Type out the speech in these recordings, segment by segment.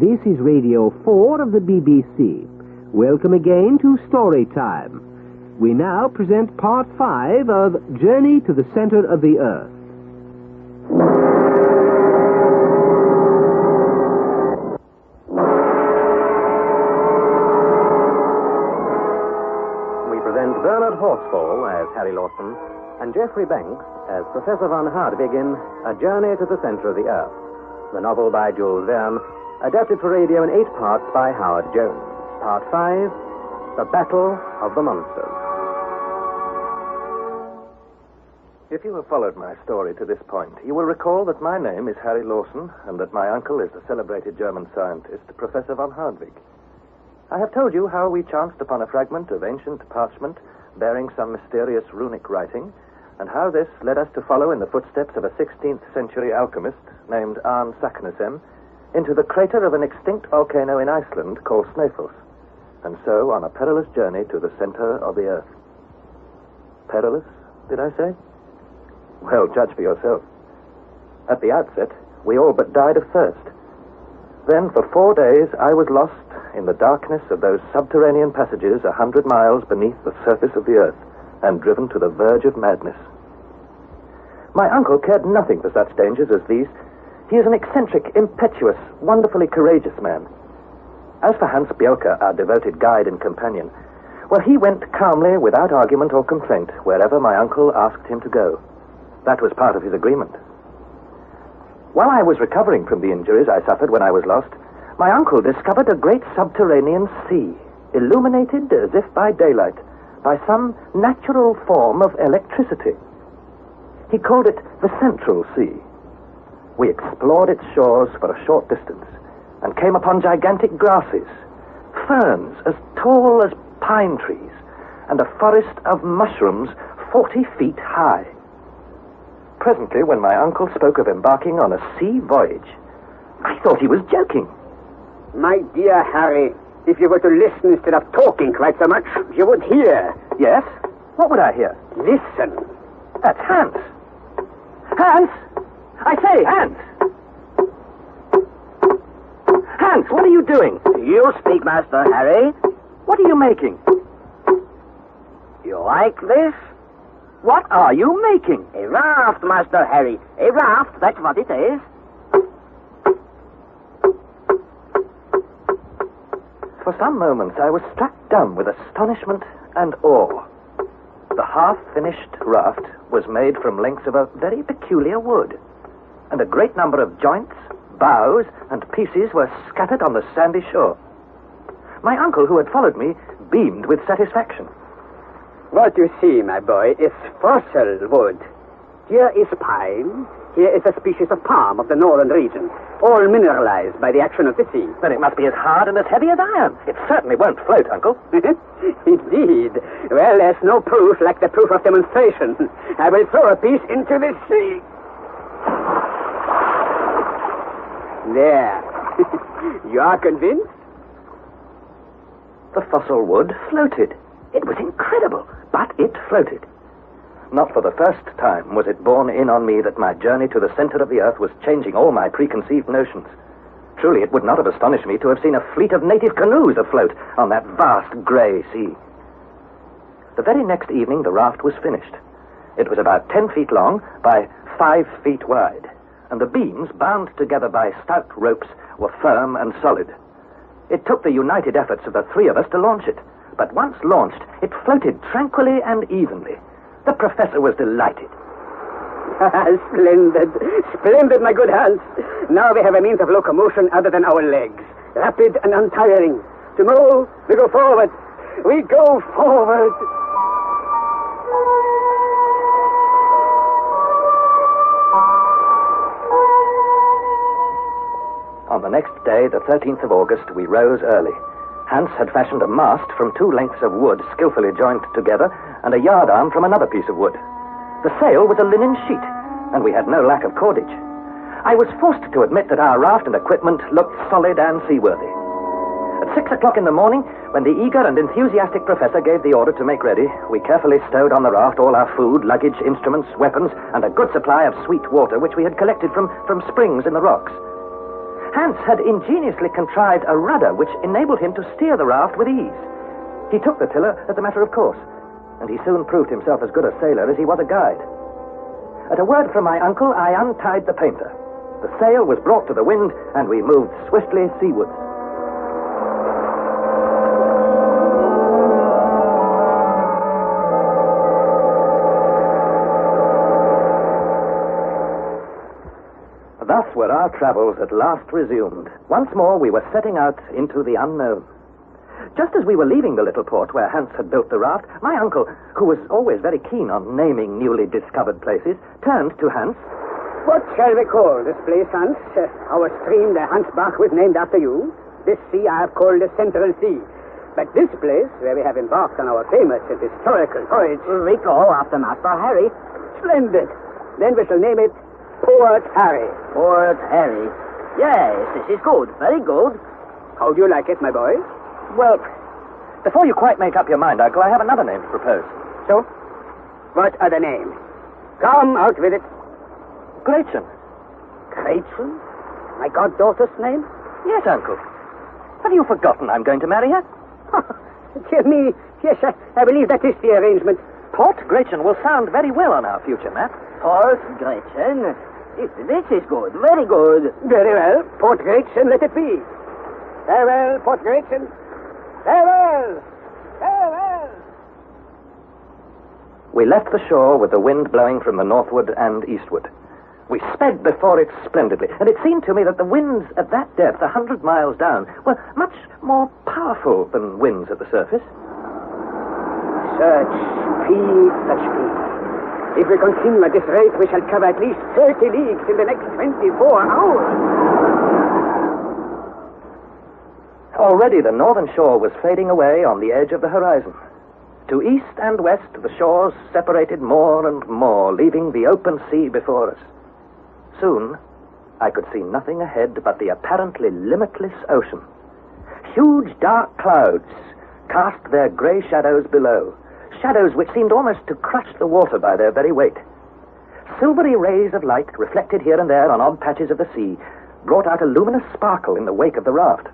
This is Radio 4 of the BBC. Welcome again to Story Time. We now present Part 5 of Journey to the Center of the Earth. We present Bernard Horsfall as Harry Lawson and Geoffrey Banks as Professor von Hardwig in A Journey to the Center of the Earth, the novel by Jules Verne, adapted for radio in 8 parts by Howard Jones. Part 5, The Battle of the Monsters. If you have followed my story to this point, you will recall that my name is Harry Lawson and that my uncle is the celebrated German scientist, Professor von Hardwig. I have told you how we chanced upon a fragment of ancient parchment bearing some mysterious runic writing, and how this led us to follow in the footsteps of a 16th century alchemist named Arne Saknussemm into the crater of an extinct volcano in Iceland called Snæfellsnes, and so on a perilous journey to the center of the earth. Perilous, did I say? Well, judge for yourself. At the outset, we all but died of thirst. Then, for 4 days, I was lost in the darkness of those subterranean passages 100 miles beneath the surface of the earth, and driven to the verge of madness. My uncle cared nothing for such dangers as these. He is an eccentric, impetuous, wonderfully courageous man. As for Hans Bielka, our devoted guide and companion, well, he went calmly, without argument or complaint, wherever my uncle asked him to go. That was part of his agreement. While I was recovering from the injuries I suffered when I was lost, my uncle discovered a great subterranean sea, illuminated as if by daylight, by some natural form of electricity. He called it the Central Sea. We explored its shores for a short distance and came upon gigantic grasses, ferns as tall as pine trees, and a forest of mushrooms 40 feet high. Presently, when my uncle spoke of embarking on a sea voyage, I thought he was joking. My dear Harry, if you were to listen instead of talking quite so much, you would hear. Yes? What would I hear? Listen. That's Hans. Hans! I say, Hans! Hans, what are you doing? You speak, Master Harry. What are you making? You like this? What are you making? A raft, Master Harry. A raft, that's what it is. For some moments I was struck dumb with astonishment and awe. The half-finished raft was made from lengths of a very peculiar wood, and a great number of joints, boughs, and pieces were scattered on the sandy shore. My uncle, who had followed me, beamed with satisfaction. What you see, my boy, is fossil wood. Here is pine. Here is a species of palm of the northern region, all mineralized by the action of the sea. Then it must be as hard and as heavy as iron. It certainly won't float, Uncle. Indeed. Well, there's no proof like the proof of demonstration. I will throw a piece into the sea. There. You are convinced? The fossil wood floated. It was incredible, but it floated. Not for the first time was it borne in on me that my journey to the center of the earth was changing all my preconceived notions. Truly, it would not have astonished me to have seen a fleet of native canoes afloat on that vast grey sea. The very next evening, the raft was finished. It was about 10 feet long by 5 feet wide, and the beams, bound together by stout ropes, were firm and solid. It took the united efforts of the 3 of us to launch it, but once launched, it floated tranquilly and evenly. The professor was delighted. Splendid. Splendid, my good Hans. Now we have a means of locomotion other than our legs. Rapid and untiring. To move, we go forward. We go forward. On the next day, the 13th of August, we rose early. Hans had fashioned a mast from 2 lengths of wood skillfully joined together and a yardarm from another piece of wood. The sail was a linen sheet, and we had no lack of cordage. I was forced to admit that our raft and equipment looked solid and seaworthy. At 6 o'clock in the morning, when the eager and enthusiastic professor gave the order to make ready, we carefully stowed on the raft all our food, luggage, instruments, weapons, and a good supply of sweet water which we had collected from springs in the rocks. Hans had ingeniously contrived a rudder which enabled him to steer the raft with ease. He took the tiller as a matter of course, and he soon proved himself as good a sailor as he was a guide. At a word from my uncle, I untied the painter. The sail was brought to the wind, and we moved swiftly seawards. Thus were our travels at last resumed. Once more we were setting out into the unknown. Just as we were leaving the little port where Hans had built the raft, my uncle, who was always very keen on naming newly discovered places, turned to Hans. What shall we call this place, Hans? Our stream, the Hansbach, was named after you. This sea I have called the Central Sea. But this place, where we have embarked on our famous and historical voyage... We call after Master Harry. Splendid. Then we shall name it Port Harry. Port Harry. Yes, this is good. Very good. How do you like it, my boy? Well, before you quite make up your mind, Uncle, I have another name to propose. So? What other name? Come, out with it. Gretchen. Gretchen? My goddaughter's name? Yes, Uncle. Have you forgotten I'm going to marry her? Dear me. Yes, I believe that is the arrangement. Port Gretchen will sound very well on our future map. Port Gretchen. This is good. Very good. Very well. Port Gretchen, let it be. Farewell, Port Gretchen. Farewell! Farewell! We left the shore with the wind blowing from the northward and eastward. We sped before it splendidly, and it seemed to me that the winds at that depth, 100 miles down, were much more powerful than winds at the surface. Such speed, such speed. If we continue at this rate, we shall cover at least 30 leagues in the next 24 hours. Already the northern shore was fading away on the edge of the horizon. To east and west, the shores separated more and more, leaving the open sea before us. Soon, I could see nothing ahead but the apparently limitless ocean. Huge dark clouds cast their grey shadows below, shadows which seemed almost to crush the water by their very weight. Silvery rays of light, reflected here and there on odd patches of the sea, brought out a luminous sparkle in the wake of the raft.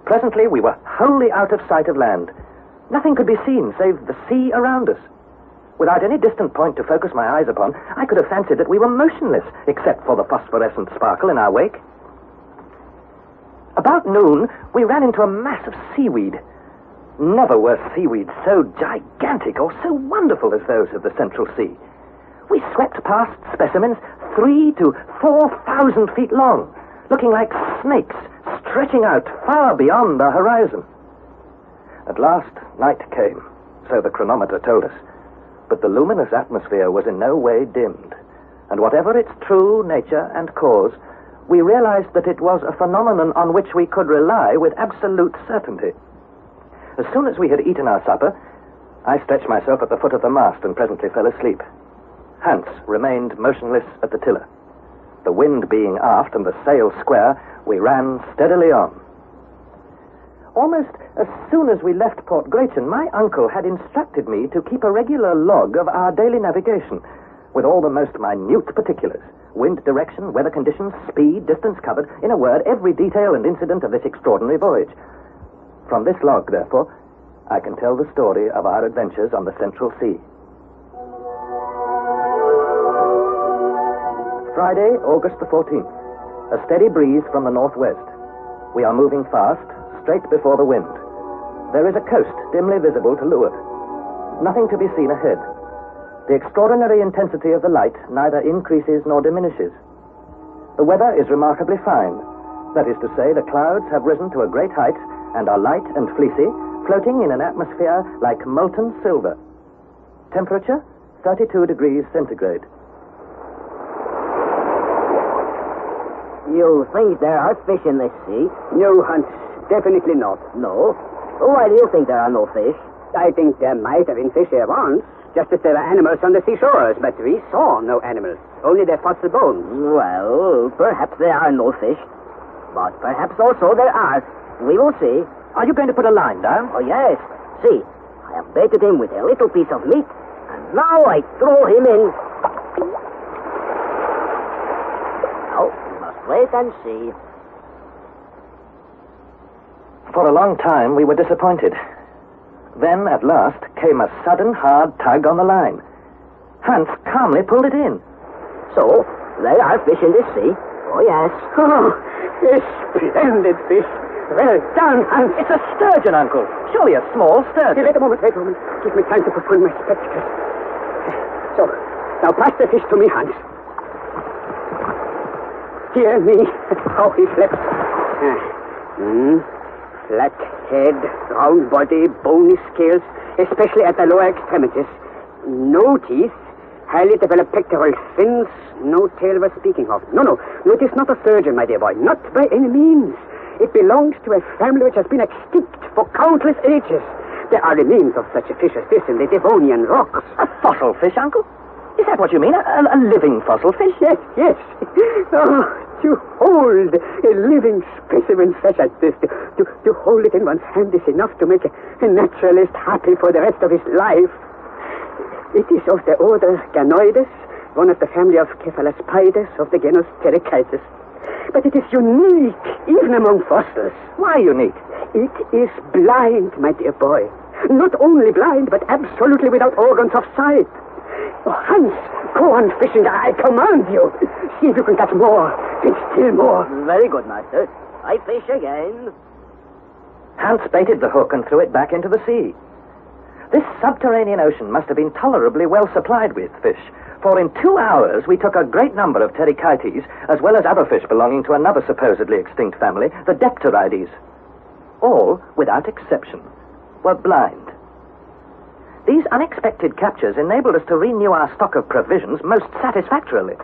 Presently, we were wholly out of sight of land. Nothing could be seen save the sea around us. Without any distant point to focus my eyes upon, I could have fancied that we were motionless, except for the phosphorescent sparkle in our wake. About noon, we ran into a mass of seaweed. Never were seaweeds so gigantic or so wonderful as those of the Central Sea. We swept past specimens 3,000 to 4,000 feet long, looking like snakes stretching out far beyond the horizon. At last, night came, so the chronometer told us. But the luminous atmosphere was in no way dimmed, and whatever its true nature and cause, we realized that it was a phenomenon on which we could rely with absolute certainty. As soon as we had eaten our supper, I stretched myself at the foot of the mast and presently fell asleep. Hans remained motionless at the tiller. The wind being aft and the sail square, we ran steadily on. Almost as soon as we left Port Gretchen, my uncle had instructed me to keep a regular log of our daily navigation, with all the most minute particulars: wind direction, weather conditions, speed, distance covered, in a word, every detail and incident of this extraordinary voyage. From this log, therefore, I can tell the story of our adventures on the Central Sea. Friday, August the 14th. A steady breeze from the northwest. We are moving fast, straight before the wind. There is a coast dimly visible to leeward. Nothing to be seen ahead. The extraordinary intensity of the light neither increases nor diminishes. The weather is remarkably fine. That is to say, the clouds have risen to a great height and are light and fleecy, floating in an atmosphere like molten silver. Temperature, 32 degrees centigrade. You think there are fish in this sea? No, Hans, definitely not. No. Why do you think there are no fish? I think there might have been fish here once, just as there were animals on the seashores, but we saw no animals, only their fossil bones. Well, perhaps there are no fish, but perhaps also there are. We will see. Are you going to put a line down? Oh, yes. See, I have baited him with a little piece of meat, and now I throw him in. Now, we must wait and see. For a long time, we were disappointed. Then, at last, came a sudden, hard tug on the line. Hans calmly pulled it in. So, there are fish in this sea. Oh, yes. Oh, a splendid fish. Well done, Hans. It's a sturgeon, Uncle. Surely a small sturgeon. Wait a moment. Give me time to put on my spectacles. So, now pass the fish to me, Hans. Dear me, how he slept. Flat head, round body, bony scales, especially at the lower extremities. No teeth, highly developed pectoral fins, no tail worth speaking of. No, it is not a sturgeon, my dear boy. Not by any means. It belongs to a family which has been extinct for countless ages. There are remains of such a fish as this in the Devonian rocks. A fossil fish, Uncle? Is that what you mean? A living fossil fish? Yes. Oh, to hold a living specimen such as this, to hold it in one's hand is enough to make a naturalist happy for the rest of his life. It is of the order Ganoides, one of the family of Cephalospiders of the genus Pterychitis. But it is unique, even among fossils. Why unique? It is blind, my dear boy. Not only blind, but absolutely without organs of sight. Oh, Hans, go on fishing, I command you. See if you can catch more, and still more. Very good, master. I fish again. Hans baited the hook and threw it back into the sea. This subterranean ocean must have been tolerably well supplied with fish, for in 2 hours we took a great number of Pterychites, as well as other fish belonging to another supposedly extinct family, the Depterides. All, without exception, were blind. These unexpected captures enabled us to renew our stock of provisions most satisfactorily.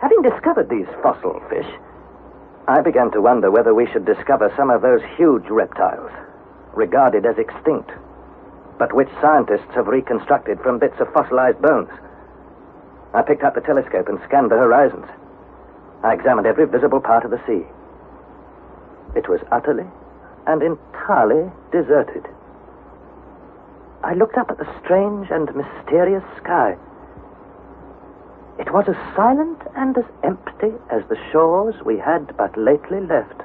Having discovered these fossil fish, I began to wonder whether we should discover some of those huge reptiles, regarded as extinct, but which scientists have reconstructed from bits of fossilized bones. I picked up the telescope and scanned the horizons. I examined every visible part of the sea. It was utterly and entirely deserted. I looked up at the strange and mysterious sky. It was as silent and as empty as the shores we had but lately left.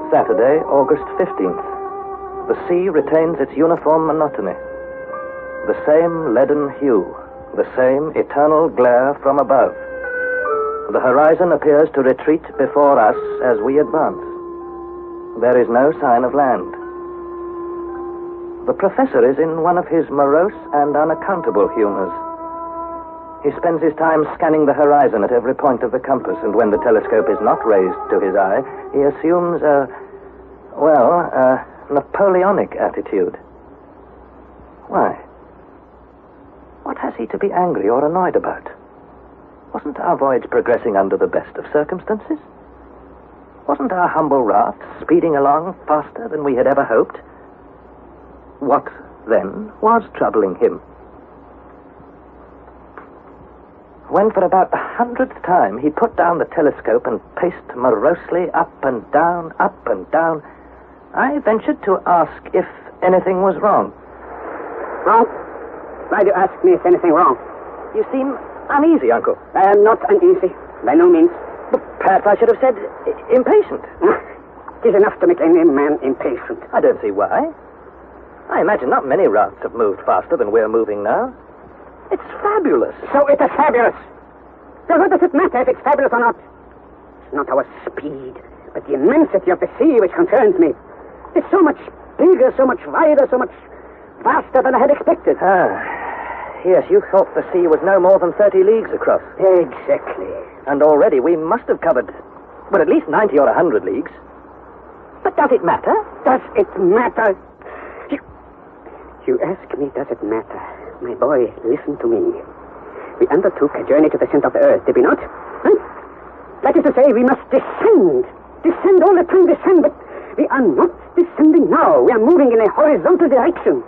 Saturday, August 15th. The sea retains its uniform monotony. The same leaden hue, the same eternal glare from above. The horizon appears to retreat before us as we advance. There is no sign of land. The professor is in one of his morose and unaccountable humors. He spends his time scanning the horizon at every point of the compass, and when the telescope is not raised to his eye, he assumes a Napoleonic attitude. Why? What has he to be angry or annoyed about? Wasn't our voyage progressing under the best of circumstances? Wasn't our humble raft speeding along faster than we had ever hoped? What, then, was troubling him? When for about the 100th time he put down the telescope and paced morosely up and down, I ventured to ask if anything was wrong. Wrong? Why do you ask me if anything wrong? You seem uneasy, Uncle. I am not uneasy, by no means. But perhaps I should have said impatient. It is enough to make any man impatient. I don't see why. I imagine not many rafts have moved faster than we're moving now. It's fabulous. So it is fabulous. So what does it matter if it's fabulous or not? It's not our speed, but the immensity of the sea which concerns me. It's so much bigger, so much wider, so much faster than I had expected. Yes, you thought the sea was no more than 30 leagues across. Exactly. And already we must have covered, at least 90 or 100 leagues. But does it matter? Does it matter? You ask me, does it matter? My boy, listen to me. We undertook a journey to the center of the earth, did we not? Huh? That is to say, we must descend. Descend all the time, descend, but we are not descending now. We are moving in a horizontal direction.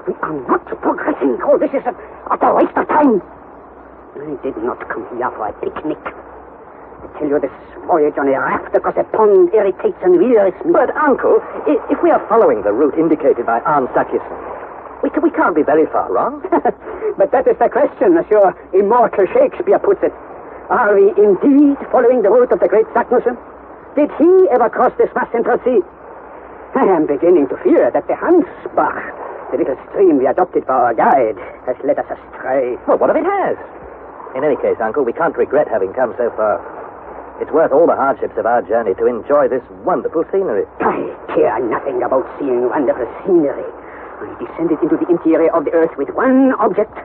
We are not progressing. Oh, this is a utter waste of time. I did not come here for a picnic. I tell you, this voyage on a raft across a pond irritates and wearies me. But, Uncle, if we are following the route indicated by Arne Sakison, We can't be very far wrong. But that is the question, as your immortal Shakespeare puts it. Are we indeed following the route of the great Saknussemm? Did he ever cross this vast central sea? I am beginning to fear that the Hansbach, the little stream we adopted for our guide, has led us astray. Well, what if it has? In any case, Uncle, we can't regret having come so far. It's worth all the hardships of our journey to enjoy this wonderful scenery. I care nothing about seeing wonderful scenery. I descended into the interior of the earth with one object,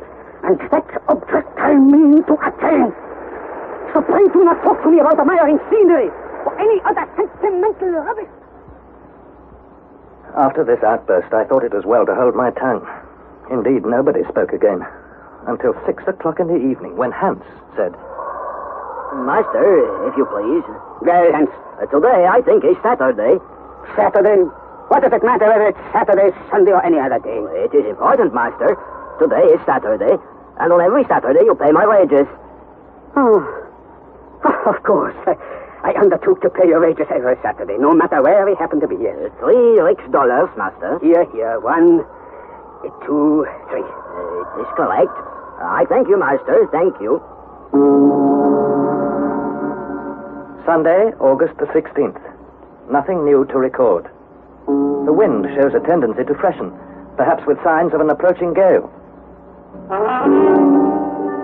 and that object I mean to attain. So pray do not talk to me about admiring scenery or any other sentimental rubbish. After this outburst, I thought it was well to hold my tongue. Indeed, nobody spoke again until 6 o'clock in the evening, when Hans said, Master, if you please. Well, Hans. Today, I think, is Saturday. Saturday? What does it matter whether it's Saturday, Sunday, or any other day? It is important, Master. Today is Saturday, and on every Saturday you pay my wages. Oh, of course. I undertook to pay your wages every Saturday, no matter where we happen to be. Yes. $3 rix, Master. Here. 1, 2, 3. It is correct. I thank you, Master. Thank you. Sunday, August the 16th. Nothing new to record. The wind shows a tendency to freshen, perhaps with signs of an approaching gale.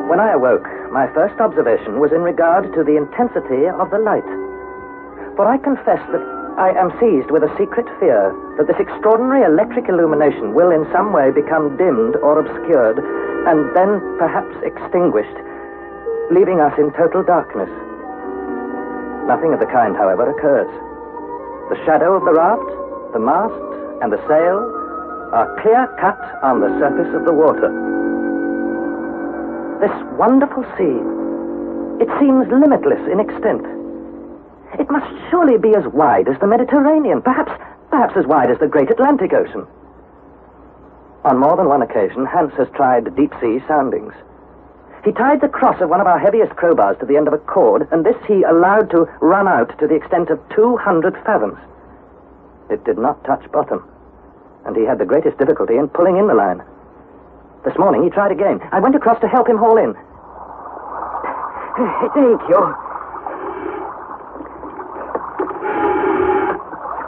When I awoke, my first observation was in regard to the intensity of the light. For I confess that I am seized with a secret fear that this extraordinary electric illumination will in some way become dimmed or obscured, and then perhaps extinguished, leaving us in total darkness. Nothing of the kind, however, occurs. The shadow of the raft, the mast, and the sail are clear-cut on the surface of the water. This wonderful sea, it seems limitless in extent. It must surely be as wide as the Mediterranean, perhaps as wide as the great Atlantic Ocean. On more than one occasion, Hans has tried deep-sea soundings. He tied the cross of one of our heaviest crowbars to the end of a cord, and this he allowed to run out to the extent of 200 fathoms. It did not touch bottom, and he had the greatest difficulty in pulling in the line. This morning he tried again. I went across to help him haul in. Thank you.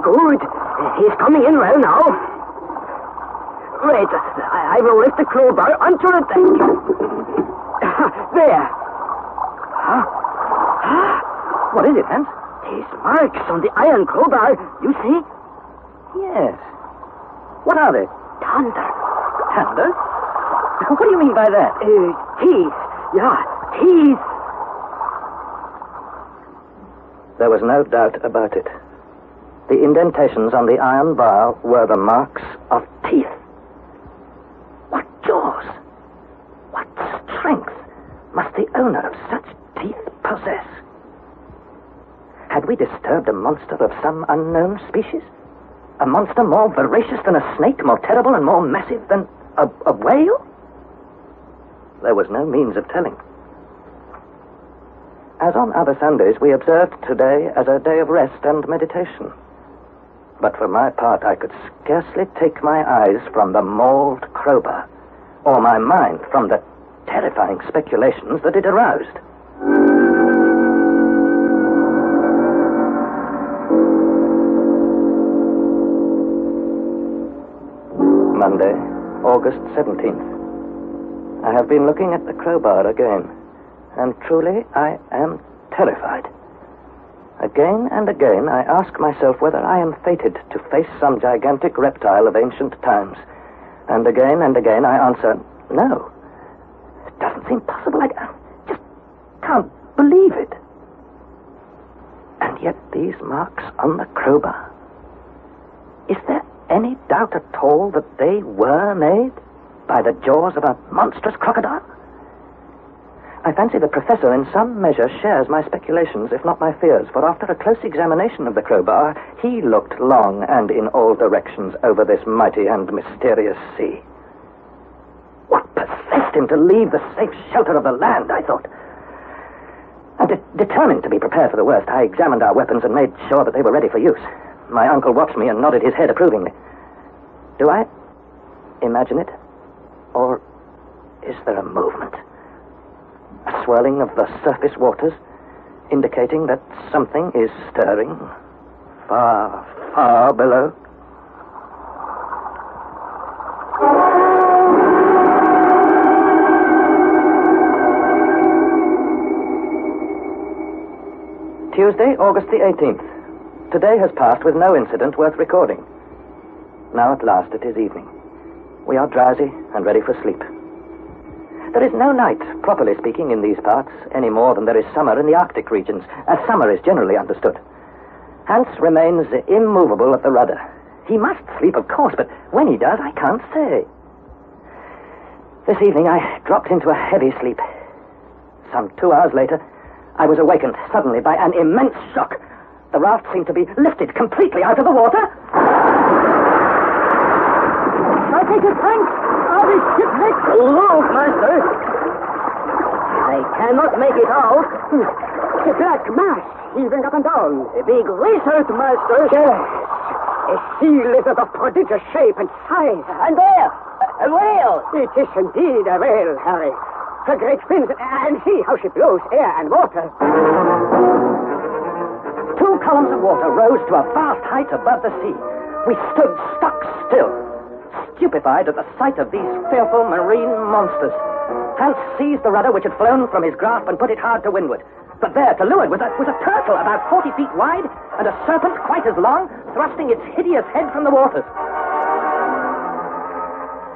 Good. He's coming in well now. Wait, I will lift the crowbar onto the deck. There. What is it, Hans? These marks on the iron crowbar, you see? Yes. What are they? Thunder. Thunder? What do you mean by that? Teeth. Yeah, teeth. There was no doubt about it. The indentations on the iron bar were the marks of teeth. What jaws! What strength must the owner of such teeth possess? Had we disturbed a monster of some unknown species? A monster more voracious than a snake, more terrible and more massive than a whale? There was no means of telling. As on other Sundays, we observed today as a day of rest and meditation. But for my part, I could scarcely take my eyes from the mauled crowbar, or my mind from the terrifying speculations that it aroused. Monday, August 17th. I have been looking at the crowbar again, and truly I am terrified. Again and again I ask myself whether I am fated to face some gigantic reptile of ancient times. And again I answer, no. It doesn't seem possible. I just can't believe it. And yet these marks on the crowbar. Is there any doubt at all that they were made by the jaws of a monstrous crocodile? I fancy the professor in some measure shares my speculations, if not my fears, for after a close examination of the crowbar, he looked long and in all directions over this mighty and mysterious sea. What possessed him to leave the safe shelter of the land, I thought. Determined to be prepared for the worst, I examined our weapons and made sure that they were ready for use. My uncle watched me and nodded his head approvingly. Do I imagine it? there a movement? A swirling of the surface waters, indicating that something is stirring far, far below. Tuesday, August the 18th. Today has passed with no incident worth recording. Now at last it is evening. We are drowsy and ready for sleep. There is no night, properly speaking, in these parts, any more than there is summer in the Arctic regions, as summer is generally understood. Hans remains immovable at the rudder. He must sleep, of course, but when he does, I can't say. This evening I dropped into a heavy sleep. Some 2 hours later, I was awakened suddenly by an immense shock. The raft seemed to be lifted completely out of the water. I think it, Frank. Are we shipwrecked? Look, master. They cannot make it out. The black mass heaving up and down. A big lizard, master. Yes. A sea lizard of prodigious shape and size. And there, a whale. It is indeed a whale, Harry. Her great fins, and see how she blows air and water. 2 columns of water rose to a vast height above the sea. We stood stock still, stupefied at the sight of these fearful marine monsters. Hans seized the rudder which had flown from his grasp and put it hard to windward. But there, to leeward, was a turtle about 40 feet wide and a serpent quite as long, thrusting its hideous head from the waters.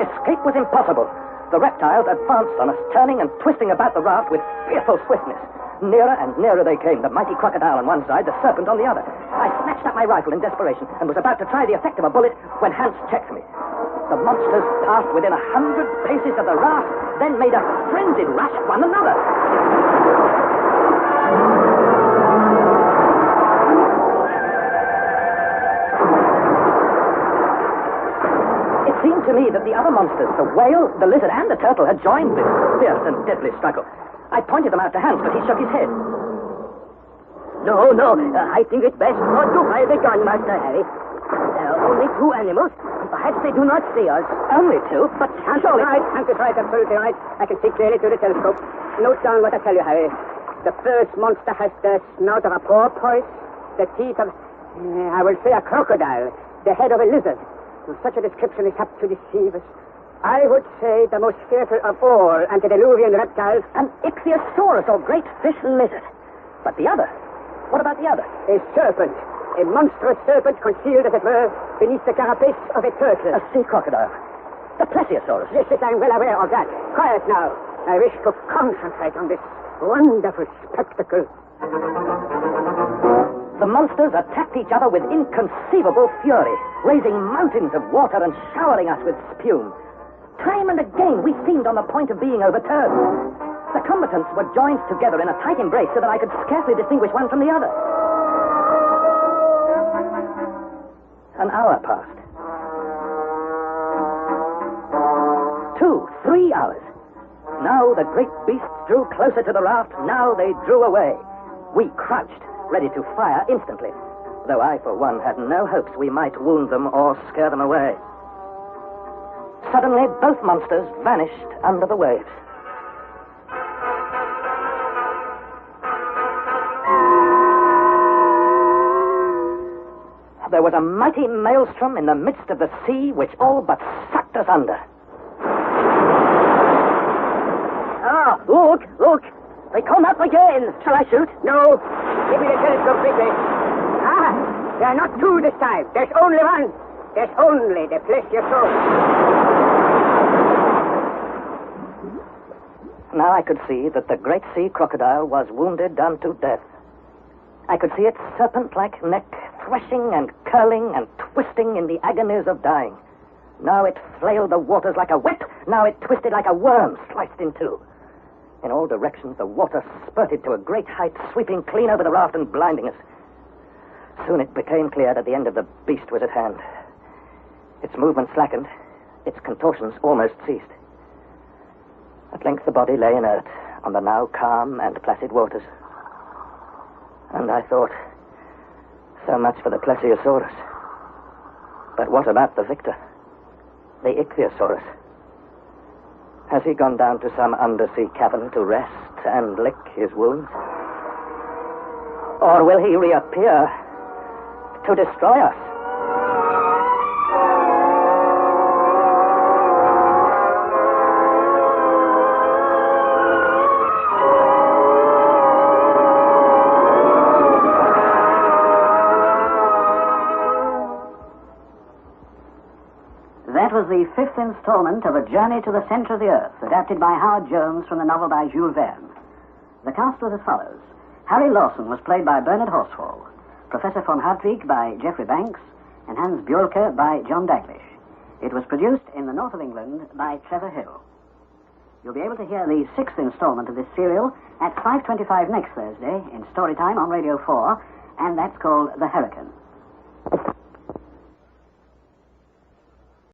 Escape was impossible. The reptiles advanced on us, turning and twisting about the raft with fearful swiftness. Nearer and nearer they came, the mighty crocodile on one side, the serpent on the other. I snatched up my rifle in desperation and was about to try the effect of a bullet when Hans checked me. The monsters passed within 100 paces of the raft, then made a frenzied rush at one another. It seemed to me that the other monsters, the whale, the lizard, and the turtle, had joined this fierce and deadly struggle. I pointed them out to Hans, but he shook his head. No, I think it's best not to fire the gun, Master Harry. There are only 2 animals. Perhaps they do not see us. Only 2? But Hans is right. Hans is right, absolutely right. I can see clearly through the telescope. Note down what I tell you, Harry. The first monster has the snout of a porpoise, the teeth of, I will say, a crocodile, the head of a lizard. Such a description is apt to deceive us. I would say the most fearful of all antediluvian reptiles. an ichthyosaurus, or great fish lizard. But the other? What about the other? A serpent. A monstrous serpent concealed, as it were, beneath the carapace of a turtle. A sea crocodile. The plesiosaurus. Yes, I'm well aware of that. Quiet now. I wish to concentrate on this wonderful spectacle. The monsters attacked each other with inconceivable fury, raising mountains of water and showering us with spume. Time and again we seemed on the point of being overturned. The combatants were joined together in a tight embrace so that I could scarcely distinguish one from the other. An hour passed. 2, 3 hours. Now the great beasts drew closer to the raft. Now they drew away. We crouched, ready to fire instantly, though I, for one, had no hopes we might wound them or scare them away. Suddenly, both monsters vanished under the waves. There was a mighty maelstrom in the midst of the sea which all but sucked us under. Ah, look. They come up again. Shall I shoot? No. Give me the telescope quickly. Ah, there are not 2 this time. There's only 1. There's only the plesiosaurus. Now I could see that the great sea crocodile was wounded unto death. I could see its serpent-like neck threshing and curling and twisting in the agonies of dying. Now it flailed the waters like a whip. Now it twisted like a worm sliced in 2. In all directions, the water spurted to a great height, sweeping clean over the raft and blinding us. Soon it became clear that the end of the beast was at hand. Its movement slackened. Its contortions almost ceased. At length the body lay inert on the now calm and placid waters. And I thought, so much for the plesiosaurus. But what about the victor? The ichthyosaurus? Has he gone down to some undersea cavern to rest and lick his wounds? Or will he reappear to destroy us? That was the 5th installment of A Journey to the Center of the Earth, adapted by Howard Jones from the novel by Jules Verne. The cast was as follows. Harry Lawson was played by Bernard Horsfall, Professor von Hartwig by Geoffrey Banks, and Hans Bjorke by John Daglish. It was produced in the north of England by Trevor Hill. You'll be able to hear the 6th installment of this serial at 5:25 next Thursday in Storytime on Radio 4, and that's called The Hurricane.